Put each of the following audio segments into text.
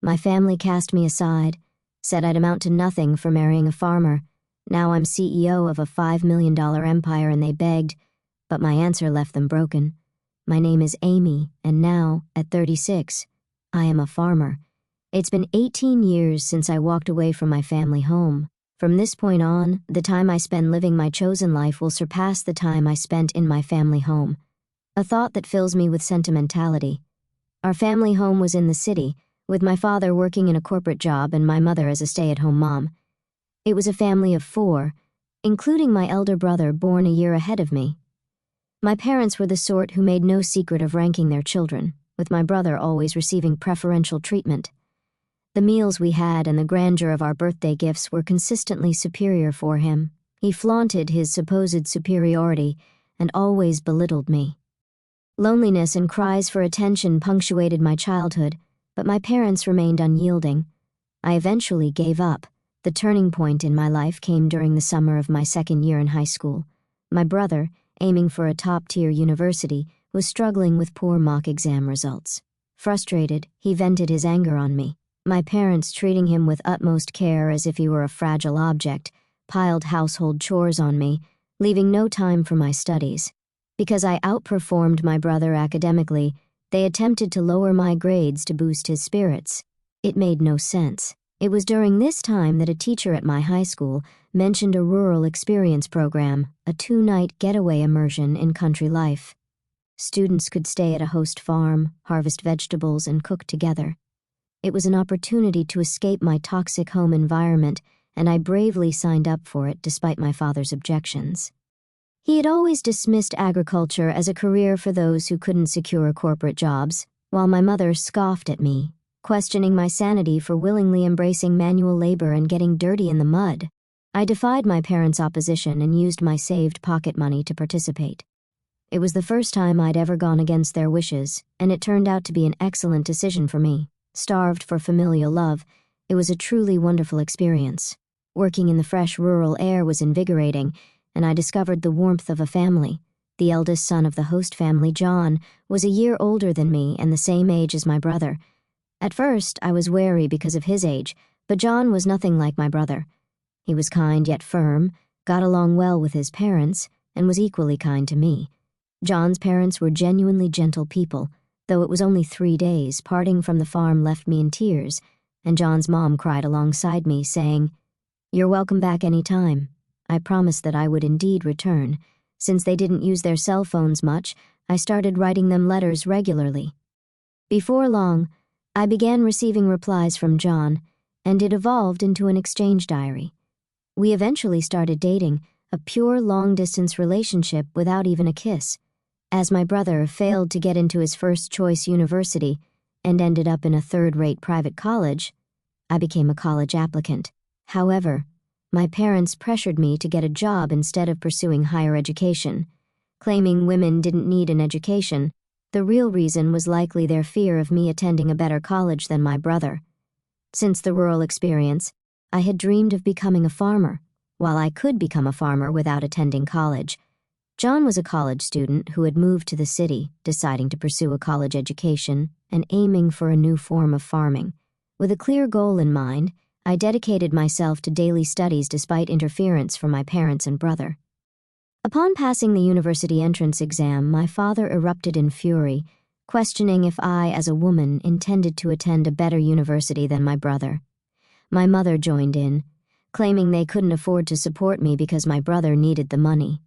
My family cast me aside, said I'd amount to nothing for marrying a farmer. Now I'm CEO of a $5 million empire and they begged, but my answer left them broken. My name is Amy, and now, at 36, I am a farmer. It's been 18 years since I walked away from my family home. From this point on, the time I spend living my chosen life will surpass the time I spent in my family home. A thought that fills me with sentimentality. Our family home was in the city, with my father working in a corporate job and my mother as a stay-at-home mom. It was a family of 4, including my elder brother born a year ahead of me. My parents were the sort who made no secret of ranking their children, with my brother always receiving preferential treatment. The meals we had and the grandeur of our birthday gifts were consistently superior for him. He flaunted his supposed superiority and always belittled me. Loneliness and cries for attention punctuated my childhood, but my parents remained unyielding. I eventually gave up. The turning point in my life came during the summer of my second year in high school. My brother, aiming for a top-tier university, was struggling with poor mock exam results. Frustrated, he vented his anger on me. My parents, treating him with utmost care as if he were a fragile object, piled household chores on me, leaving no time for my studies. Because I outperformed my brother academically, they attempted to lower my grades to boost his spirits. It made no sense. It was during this time that a teacher at my high school mentioned a rural experience program, a 2-night getaway immersion in country life. Students could stay at a host farm, harvest vegetables, and cook together. It was an opportunity to escape my toxic home environment, and I bravely signed up for it despite my father's objections. He had always dismissed agriculture as a career for those who couldn't secure corporate jobs, while my mother scoffed at me, questioning my sanity for willingly embracing manual labor and getting dirty in the mud. I defied my parents' opposition and used my saved pocket money to participate. It was the first time I'd ever gone against their wishes, and it turned out to be an excellent decision for me. Starved for familial love, it was a truly wonderful experience. Working in the fresh rural air was invigorating, and I discovered the warmth of a family. The eldest son of the host family, John, was a year older than me and the same age as my brother. At first, I was wary because of his age, but John was nothing like my brother. He was kind yet firm, got along well with his parents, and was equally kind to me. John's parents were genuinely gentle people, though it was only 3 days. Parting from the farm left me in tears, and John's mom cried alongside me, saying, "You're welcome back any time." I promised that I would indeed return. Since they didn't use their cell phones much, I started writing them letters regularly. Before long, I began receiving replies from John, and it evolved into an exchange diary. We eventually started dating, a pure long-distance relationship without even a kiss. As my brother failed to get into his first-choice university and ended up in a third-rate private college, I became a college applicant. However, my parents pressured me to get a job instead of pursuing higher education, claiming women didn't need an education. The real reason was likely their fear of me attending a better college than my brother. Since the rural experience, I had dreamed of becoming a farmer. While I could become a farmer without attending college, John was a college student who had moved to the city, deciding to pursue a college education and aiming for a new form of farming. With a clear goal in mind, I dedicated myself to daily studies despite interference from my parents and brother. Upon passing the university entrance exam, my father erupted in fury, questioning if I, as a woman, intended to attend a better university than my brother. My mother joined in, claiming they couldn't afford to support me because my brother needed the money.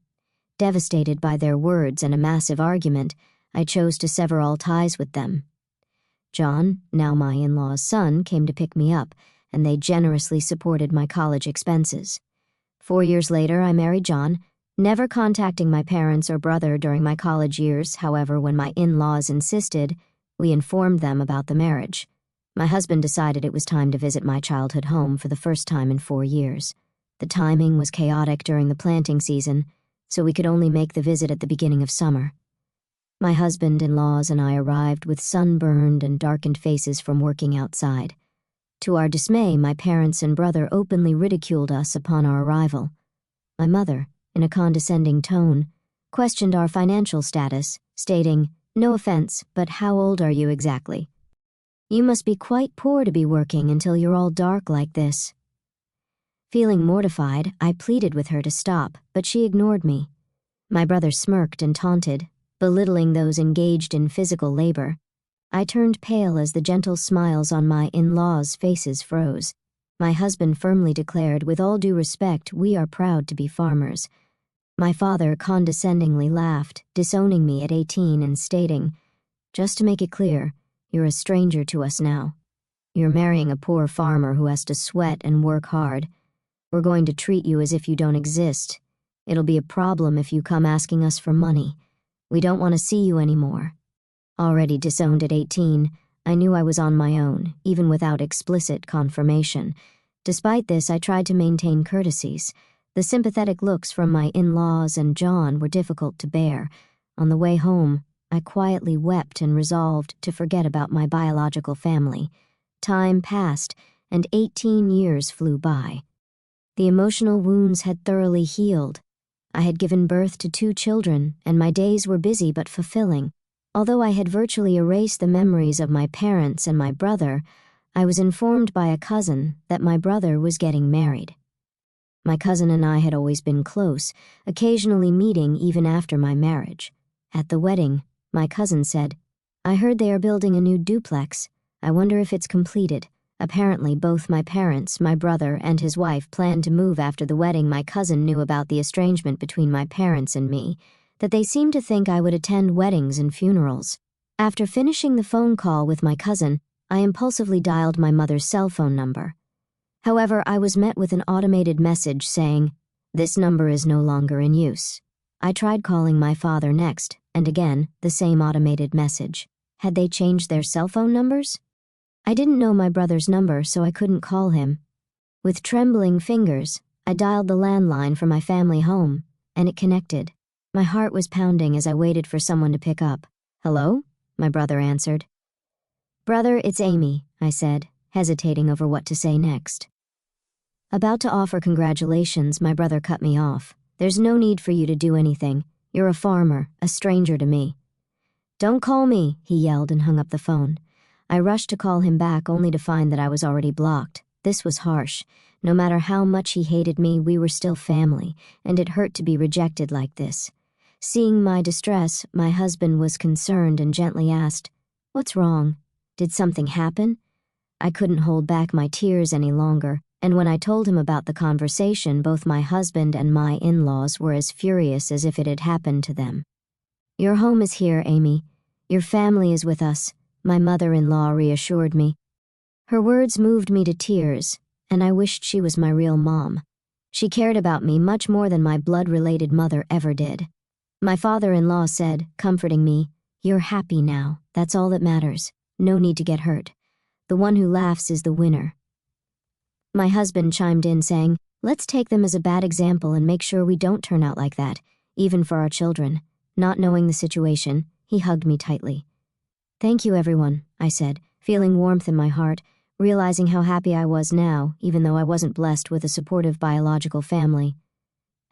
Devastated by their words and a massive argument, I chose to sever all ties with them. John, now my in-law's son, came to pick me up, and they generously supported my college expenses. 4 years later, I married John, never contacting my parents or brother during my college years. However, when my in-laws insisted, we informed them about the marriage. My husband decided it was time to visit my childhood home for the first time in 4 years. The timing was chaotic during the planting season, so we could only make the visit at the beginning of summer. My husband-in-laws and I arrived with sunburned and darkened faces from working outside. To our dismay, my parents and brother openly ridiculed us upon our arrival. My mother, in a condescending tone, questioned our financial status, stating, "No offense, but how old are you exactly?" You must be quite poor to be working until you're all dark like this." Feeling mortified, I pleaded with her to stop, but she ignored me. My brother smirked and taunted, belittling those engaged in physical labor. I turned pale as the gentle smiles on my in-laws' faces froze. My husband firmly declared, "With all due respect, we are proud to be farmers." My father condescendingly laughed, disowning me at 18 and stating, "Just to make it clear, you're a stranger to us now. You're marrying a poor farmer who has to sweat and work hard. We're going to treat you as if you don't exist. It'll be a problem if you come asking us for money. We don't want to see you anymore." Already disowned at 18, I knew I was on my own, even without explicit confirmation. Despite this, I tried to maintain courtesies. The sympathetic looks from my in-laws and John were difficult to bear. On the way home, I quietly wept and resolved to forget about my biological family. Time passed, and 18 years flew by. The emotional wounds had thoroughly healed. I had given birth to 2 children, and my days were busy but fulfilling. Although I had virtually erased the memories of my parents and my brother, I was informed by a cousin that my brother was getting married. My cousin and I had always been close, occasionally meeting even after my marriage. At the wedding, my cousin said, "I heard they are building a new duplex. I wonder if it's completed." Apparently, both my parents, my brother, and his wife planned to move after the wedding. My cousin knew about the estrangement between my parents and me, that they seemed to think I would attend weddings and funerals. After finishing the phone call with my cousin, I impulsively dialed my mother's cell phone number. However, I was met with an automated message saying, "This number is no longer in use." I tried calling my father next, and again, the same automated message. Had they changed their cell phone numbers? I didn't know my brother's number, so I couldn't call him. With trembling fingers, I dialed the landline for my family home, and it connected. My heart was pounding as I waited for someone to pick up. "Hello?" my brother answered. "Brother, it's Amy," I said, hesitating over what to say next. About to offer congratulations, my brother cut me off. "There's no need for you to do anything. You're a farmer, a stranger to me." "Don't call me," he yelled and hung up the phone. I rushed to call him back only to find that I was already blocked. This was harsh. No matter how much he hated me, we were still family, and it hurt to be rejected like this. Seeing my distress, my husband was concerned and gently asked, "What's wrong? Did something happen?" I couldn't hold back my tears any longer, and when I told him about the conversation, both my husband and my in-laws were as furious as if it had happened to them. "Your home is here, Amy. Your family is with us," my mother-in-law reassured me. Her words moved me to tears, and I wished she was my real mom. She cared about me much more than my blood-related mother ever did. My father-in-law said, comforting me, "You're happy now. That's all that matters. No need to get hurt. The one who laughs is the winner." My husband chimed in saying, "Let's take them as a bad example and make sure we don't turn out like that, even for our children." Not knowing the situation, he hugged me tightly. "Thank you, everyone," I said, feeling warmth in my heart, realizing how happy I was now, even though I wasn't blessed with a supportive biological family.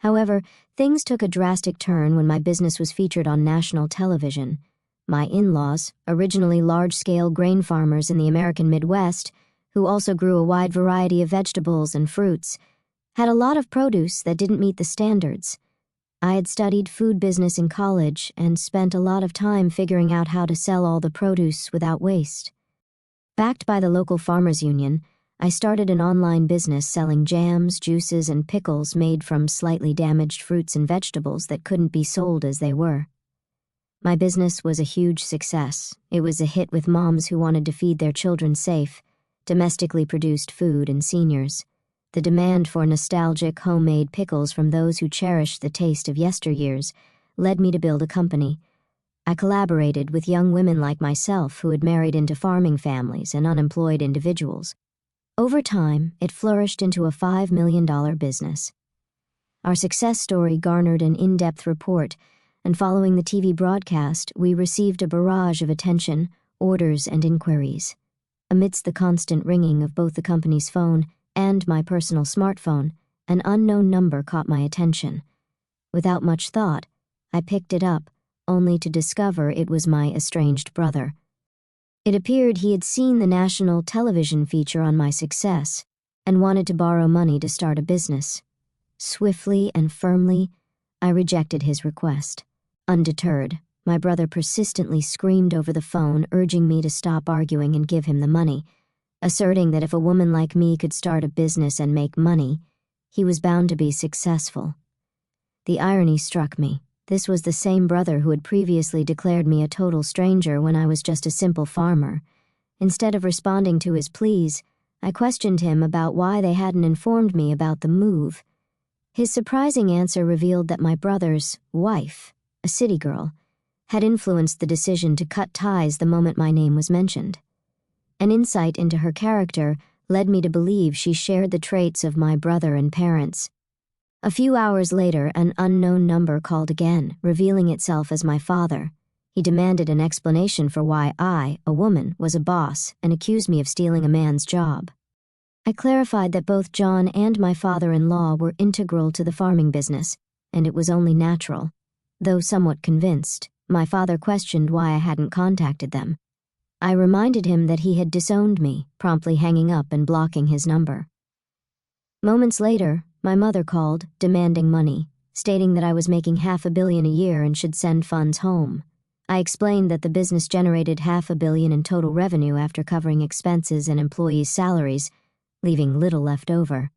However, things took a drastic turn when my business was featured on national television. My in-laws, originally large-scale grain farmers in the American Midwest, who also grew a wide variety of vegetables and fruits, had a lot of produce that didn't meet the standards. I had studied food business in college and spent a lot of time figuring out how to sell all the produce without waste. Backed by the local farmers union, I started an online business selling jams, juices, and pickles made from slightly damaged fruits and vegetables that couldn't be sold as they were. My business was a huge success. It was a hit with moms who wanted to feed their children safe, domestically produced food, and seniors. The demand for nostalgic homemade pickles from those who cherished the taste of yesteryears led me to build a company. I collaborated with young women like myself who had married into farming families and unemployed individuals. Over time, it flourished into a $5 million business. Our success story garnered an in-depth report, and following the TV broadcast, we received a barrage of attention, orders, and inquiries. Amidst the constant ringing of both the company's phone and my personal smartphone, an unknown number caught my attention. Without much thought, I picked it up, only to discover it was my estranged brother. It appeared he had seen the national television feature on my success and wanted to borrow money to start a business. Swiftly and firmly, I rejected his request. Undeterred, my brother persistently screamed over the phone, urging me to stop arguing and give him the money, asserting that if a woman like me could start a business and make money, he was bound to be successful. The irony struck me. This was the same brother who had previously declared me a total stranger when I was just a simple farmer. Instead of responding to his pleas, I questioned him about why they hadn't informed me about the move. His surprising answer revealed that my brother's wife, a city girl, had influenced the decision to cut ties the moment my name was mentioned. An insight into her character led me to believe she shared the traits of my brother and parents. A few hours later, an unknown number called again, revealing itself as my father. He demanded an explanation for why I, a woman, was a boss and accused me of stealing a man's job. I clarified that both John and my father-in-law were integral to the farming business, and it was only natural. Though somewhat convinced, my father questioned why I hadn't contacted them. I reminded him that he had disowned me, promptly hanging up and blocking his number. Moments later, my mother called, demanding money, stating that I was making $500 million a year and should send funds home. I explained that the business generated $500 million in total revenue after covering expenses and employees' salaries, leaving little left over.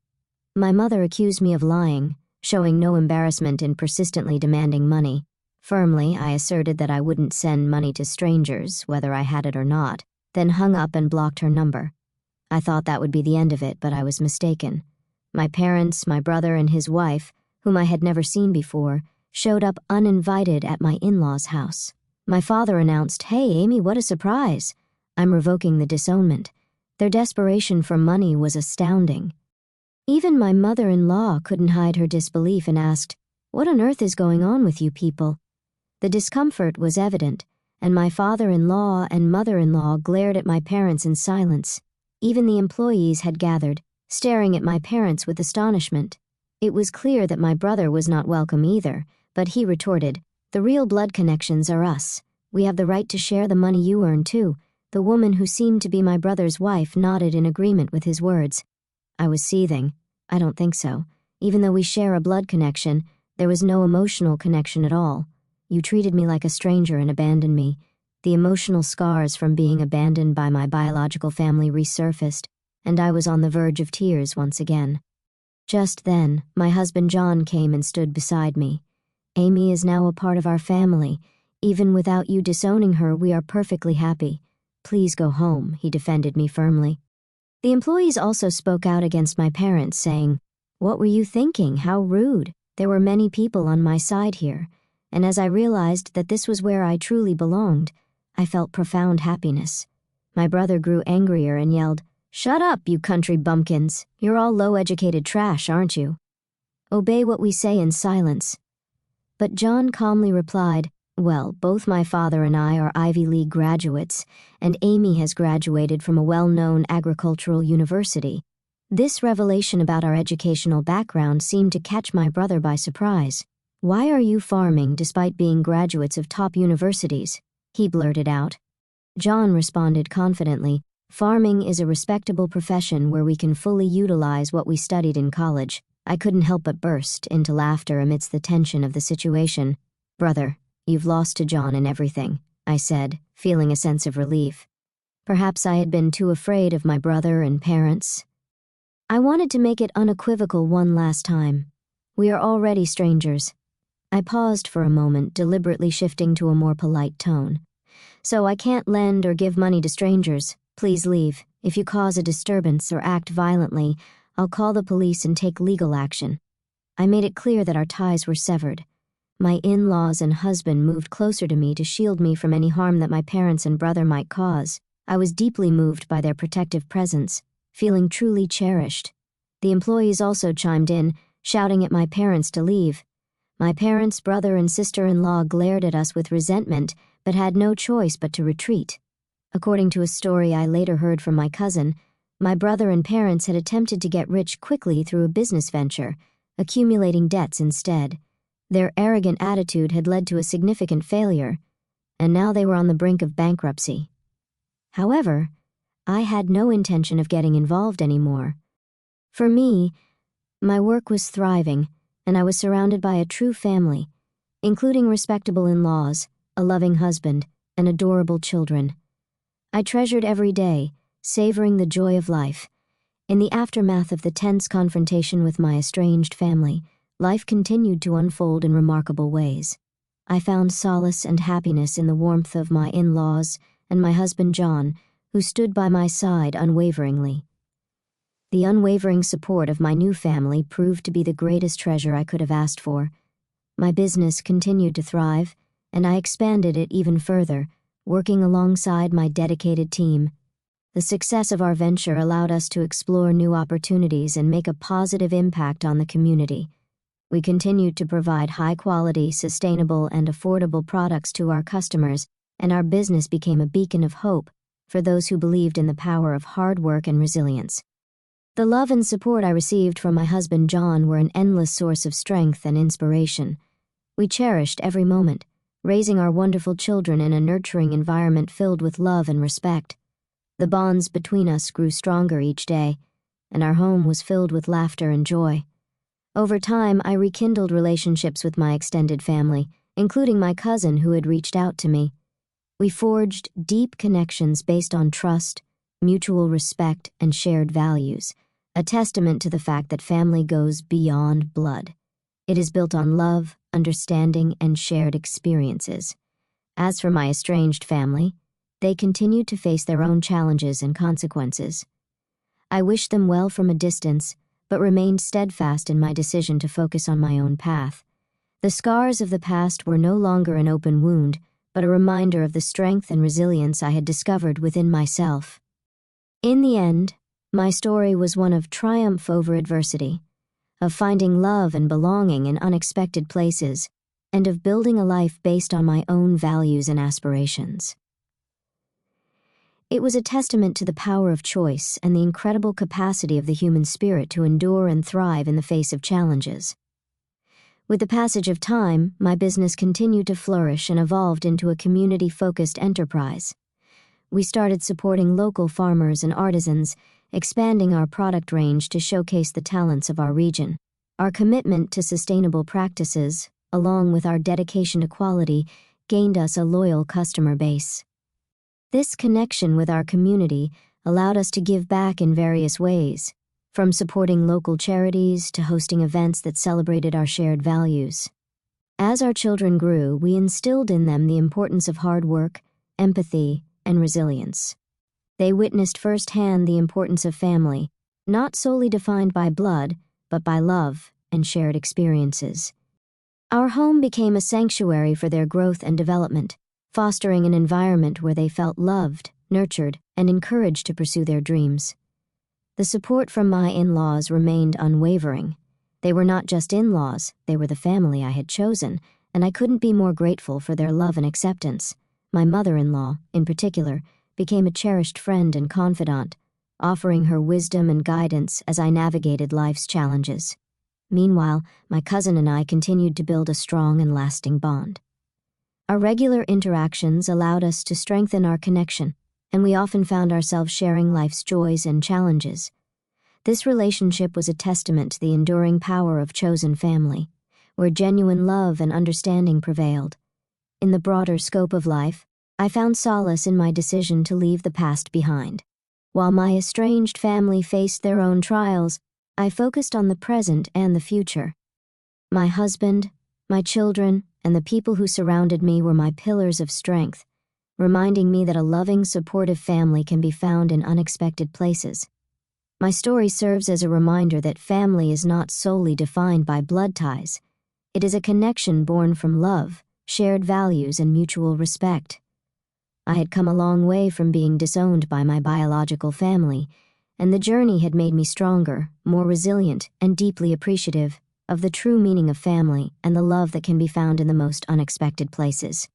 My mother accused me of lying, showing no embarrassment in persistently demanding money. Firmly, I asserted that I wouldn't send money to strangers, whether I had it or not, then hung up and blocked her number. I thought that would be the end of it, but I was mistaken. My parents, my brother, and his wife, whom I had never seen before, showed up uninvited at my in-laws' house. My father announced, "Hey, Amy, what a surprise. I'm revoking the disownment." Their desperation for money was astounding. Even my mother-in-law couldn't hide her disbelief and asked, "What on earth is going on with you people?" The discomfort was evident, and my father-in-law and mother-in-law glared at my parents in silence. Even the employees had gathered, staring at my parents with astonishment. It was clear that my brother was not welcome either, but he retorted, "The real blood connections are us. We have the right to share the money you earn too." The woman who seemed to be my brother's wife nodded in agreement with his words. I was seething. I don't think so. Even though we share a blood connection, there was no emotional connection at all. You treated me like a stranger and abandoned me. The emotional scars from being abandoned by my biological family resurfaced, and I was on the verge of tears once again. Just then, my husband John came and stood beside me. "Amy is now a part of our family. Even without you disowning her, we are perfectly happy. Please go home," he defended me firmly. The employees also spoke out against my parents, saying, "What were you thinking? How rude." There were many people on my side here, and as I realized that this was where I truly belonged, I felt profound happiness. My brother grew angrier and yelled, "Shut up, you country bumpkins. You're all low-educated trash, aren't you? Obey what we say in silence." But John calmly replied, "Well, both my father and I are Ivy League graduates, and Amy has graduated from a well-known agricultural university." This revelation about our educational background seemed to catch my brother by surprise. "Why are you farming despite being graduates of top universities?" he blurted out. John responded confidently, "Farming is a respectable profession where we can fully utilize what we studied in college." I couldn't help but burst into laughter amidst the tension of the situation. "Brother, you've lost to John and everything," I said, feeling a sense of relief. Perhaps I had been too afraid of my brother and parents. I wanted to make it unequivocal one last time. "We are already strangers." I paused for a moment, deliberately shifting to a more polite tone. "So I can't lend or give money to strangers. Please leave. If you cause a disturbance or act violently, I'll call the police and take legal action." I made it clear that our ties were severed. My in-laws and husband moved closer to me to shield me from any harm that my parents and brother might cause. I was deeply moved by their protective presence, feeling truly cherished. The employees also chimed in, shouting at my parents to leave. My parents, brother, and sister-in-law glared at us with resentment, but had no choice but to retreat. According to a story I later heard from my cousin, my brother and parents had attempted to get rich quickly through a business venture, accumulating debts instead. Their arrogant attitude had led to a significant failure, and now they were on the brink of bankruptcy. However, I had no intention of getting involved anymore. For me, my work was thriving, and I was surrounded by a true family, including respectable in-laws, a loving husband, and adorable children. I treasured every day, savoring the joy of life. In the aftermath of the tense confrontation with my estranged family, life continued to unfold in remarkable ways. I found solace and happiness in the warmth of my in-laws and my husband John, who stood by my side unwaveringly. The unwavering support of my new family proved to be the greatest treasure I could have asked for. My business continued to thrive, and I expanded it even further, working alongside my dedicated team. The success of our venture allowed us to explore new opportunities and make a positive impact on the community. We continued to provide high-quality, sustainable, and affordable products to our customers, and our business became a beacon of hope for those who believed in the power of hard work and resilience. The love and support I received from my husband John were an endless source of strength and inspiration. We cherished every moment, raising our wonderful children in a nurturing environment filled with love and respect. The bonds between us grew stronger each day, and our home was filled with laughter and joy. Over time, I rekindled relationships with my extended family, including my cousin who had reached out to me. We forged deep connections based on trust, mutual respect, and shared values, a testament to the fact that family goes beyond blood. It is built on love, understanding, and shared experiences. As for my estranged family, they continued to face their own challenges and consequences. I wished them well from a distance, but remained steadfast in my decision to focus on my own path. The scars of the past were no longer an open wound, but a reminder of the strength and resilience I had discovered within myself. In the end, my story was one of triumph over adversity, of finding love and belonging in unexpected places, and of building a life based on my own values and aspirations. It was a testament to the power of choice and the incredible capacity of the human spirit to endure and thrive in the face of challenges. With the passage of time, my business continued to flourish and evolved into a community-focused enterprise. We started supporting local farmers and artisans, expanding our product range to showcase the talents of our region. Our commitment to sustainable practices, along with our dedication to quality, gained us a loyal customer base. This connection with our community allowed us to give back in various ways, from supporting local charities to hosting events that celebrated our shared values. As our children grew, we instilled in them the importance of hard work, empathy, and resilience. They witnessed firsthand the importance of family, not solely defined by blood, but by love and shared experiences. Our home became a sanctuary for their growth and development, fostering an environment where they felt loved, nurtured, and encouraged to pursue their dreams. The support from my in-laws remained unwavering. They were not just in-laws, they were the family I had chosen, and I couldn't be more grateful for their love and acceptance. My mother-in-law, in particular, became a cherished friend and confidant, offering her wisdom and guidance as I navigated life's challenges. Meanwhile, my cousin and I continued to build a strong and lasting bond. Our regular interactions allowed us to strengthen our connection, and we often found ourselves sharing life's joys and challenges. This relationship was a testament to the enduring power of chosen family, where genuine love and understanding prevailed. In the broader scope of life, I found solace in my decision to leave the past behind. While my estranged family faced their own trials, I focused on the present and the future. My husband, my children, and the people who surrounded me were my pillars of strength, reminding me that a loving, supportive family can be found in unexpected places. My story serves as a reminder that family is not solely defined by blood ties. It is a connection born from love, shared values, and mutual respect. I had come a long way from being disowned by my biological family, and the journey had made me stronger, more resilient, and deeply appreciative of the true meaning of family and the love that can be found in the most unexpected places.